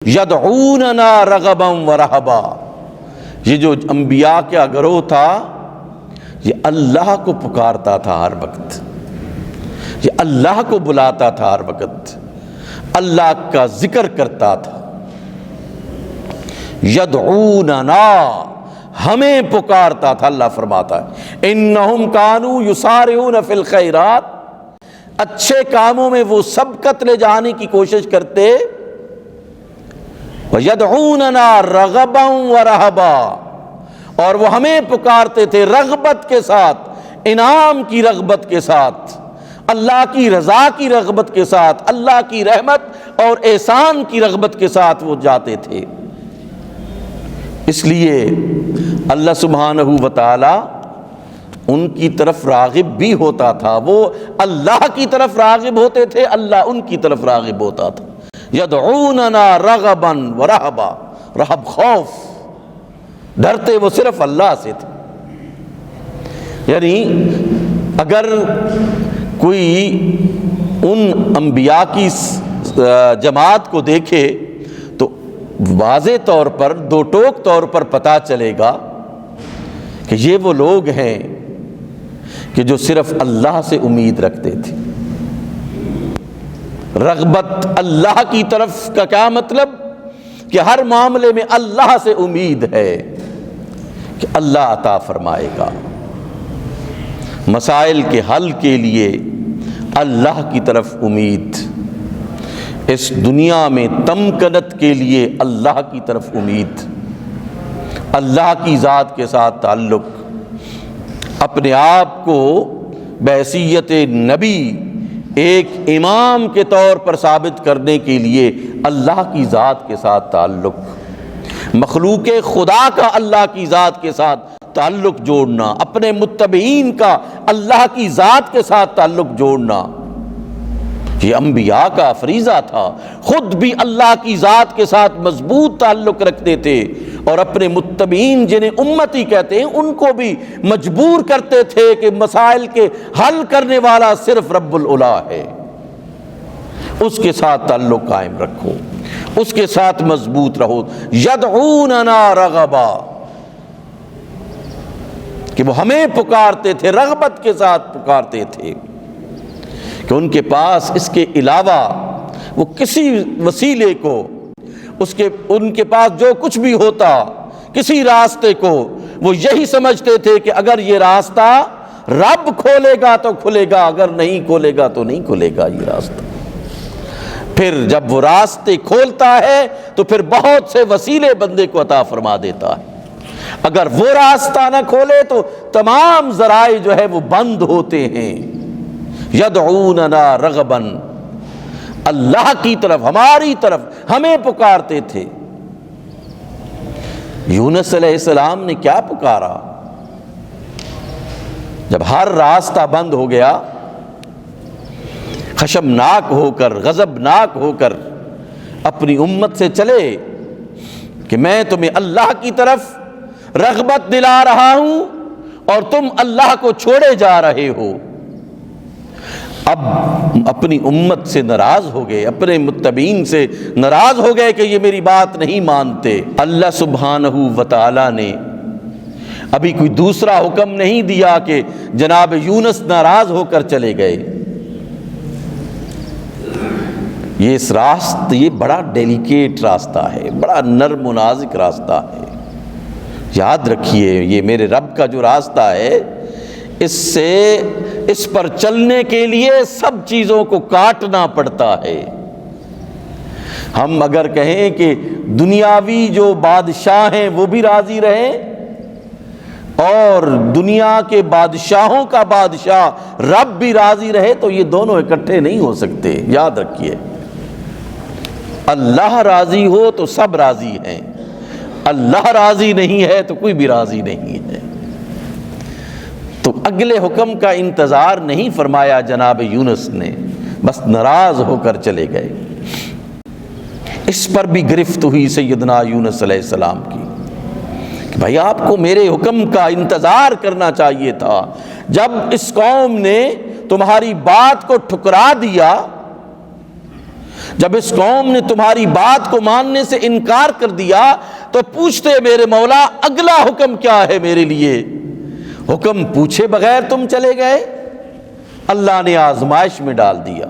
یدعوننا رغبا ورہبا، یہ جو انبیاء کا گروہ تھا یہ اللہ کو پکارتا تھا ہر وقت، یہ اللہ کو بلاتا تھا ہر وقت، اللہ کا ذکر کرتا تھا۔ یدعوننا، ہمیں پکارتا تھا، اللہ فرماتا ہے انہم کانوا یسارعون فی الخیرات، اچھے کاموں میں وہ سبقت لے جانے کی کوشش کرتے۔ وَيَدْعُونَنَا رَغَبًا وَرَهَبًا، اور وہ ہمیں پکارتے تھے رغبت کے ساتھ، انعام کی رغبت کے ساتھ، اللہ کی رضا کی رغبت کے ساتھ، اللہ کی رحمت اور احسان کی رغبت کے ساتھ وہ جاتے تھے۔ اس لیے اللہ سبحانہ و تعالی ان کی طرف راغب بھی ہوتا تھا، وہ اللہ کی طرف راغب ہوتے تھے، اللہ ان کی طرف راغب ہوتا تھا۔ یدعوننا رغبا ورہبا، رہب خوف، ڈرتے وہ صرف اللہ سے تھے۔ یعنی اگر کوئی ان انبیاء کی جماعت کو دیکھے تو واضح طور پر، دو ٹوک طور پر پتہ چلے گا کہ یہ وہ لوگ ہیں کہ جو صرف اللہ سے امید رکھتے تھے۔ رغبت اللہ کی طرف کا کیا مطلب؟ کہ ہر معاملے میں اللہ سے امید ہے کہ اللہ عطا فرمائے گا، مسائل کے حل کے لیے اللہ کی طرف امید، اس دنیا میں تمکنت کے لیے اللہ کی طرف امید، اللہ کی ذات کے ساتھ تعلق، اپنے آپ کو بحیثیت نبی ایک امام کے طور پر ثابت کرنے کے لیے اللہ کی ذات کے ساتھ تعلق، مخلوق خدا کا اللہ کی ذات کے ساتھ تعلق جوڑنا، اپنے متبعین کا اللہ کی ذات کے ساتھ تعلق جوڑنا، یہ انبیاء کا فریضہ تھا۔ خود بھی اللہ کی ذات کے ساتھ مضبوط تعلق رکھتے تھے اور اپنے متبعین جنہیں امتی کہتے ہیں ان کو بھی مجبور کرتے تھے کہ مسائل کے حل کرنے والا صرف رب العلا ہے، اس کے ساتھ تعلق قائم رکھو، اس کے ساتھ مضبوط رہو۔ یدعوننا رغبا، کہ وہ ہمیں پکارتے تھے، رغبت کے ساتھ پکارتے تھے کہ ان کے پاس اس کے علاوہ وہ کسی وسیلے کو، ان کے پاس جو کچھ بھی ہوتا، کسی راستے کو وہ یہی سمجھتے تھے کہ اگر یہ راستہ رب کھولے گا تو کھلے گا، اگر نہیں کھولے گا تو نہیں کھلے گا یہ راستہ۔ پھر جب وہ راستے کھولتا ہے تو پھر بہت سے وسیلے بندے کو عطا فرما دیتا ہے، اگر وہ راستہ نہ کھولے تو تمام ذرائع جو ہے وہ بند ہوتے ہیں۔ یدعوننا رغبا، اللہ کی طرف، ہماری طرف ہمیں پکارتے تھے۔ یونس علیہ السلام نے کیا پکارا؟ جب ہر راستہ بند ہو گیا، خشمناک ہو کر، غضبناک ہو کر اپنی امت سے چلے کہ میں تمہیں اللہ کی طرف رغبت دلا رہا ہوں اور تم اللہ کو چھوڑے جا رہے ہو۔ اب اپنی امت سے ناراض ہو گئے، اپنے متبعین سے ناراض ہو گئے کہ یہ میری بات نہیں مانتے۔ اللہ سبحانہ و تعالی نے ابھی کوئی دوسرا حکم نہیں دیا کہ جناب یونس ناراض ہو کر چلے گئے۔ یہ بڑا ڈیلیکیٹ راستہ ہے، بڑا نرم و نازک راستہ ہے۔ یاد رکھیے یہ میرے رب کا جو راستہ ہے، اس پر چلنے کے لیے سب چیزوں کو کاٹنا پڑتا ہے۔ ہم اگر کہیں کہ دنیاوی جو بادشاہ ہیں وہ بھی راضی رہیں اور دنیا کے بادشاہوں کا بادشاہ رب بھی راضی رہے تو یہ دونوں اکٹھے نہیں ہو سکتے۔ یاد رکھیے اللہ راضی ہو تو سب راضی ہیں، اللہ راضی نہیں ہے تو کوئی بھی راضی نہیں ہے۔ تو اگلے حکم کا انتظار نہیں فرمایا جناب یونس نے، بس ناراض ہو کر چلے گئے۔ اس پر بھی گرفت ہوئی سیدنا یونس علیہ السلام کی کہ بھائی آپ کو میرے حکم کا انتظار کرنا چاہیے تھا۔ جب اس قوم نے تمہاری بات کو ٹھکرا دیا، جب اس قوم نے تمہاری بات کو ماننے سے انکار کر دیا تو پوچھتے میرے مولا اگلا حکم کیا ہے میرے لیے؟ حکم پوچھے بغیر تم چلے گئے، اللہ نے آزمائش میں ڈال دیا۔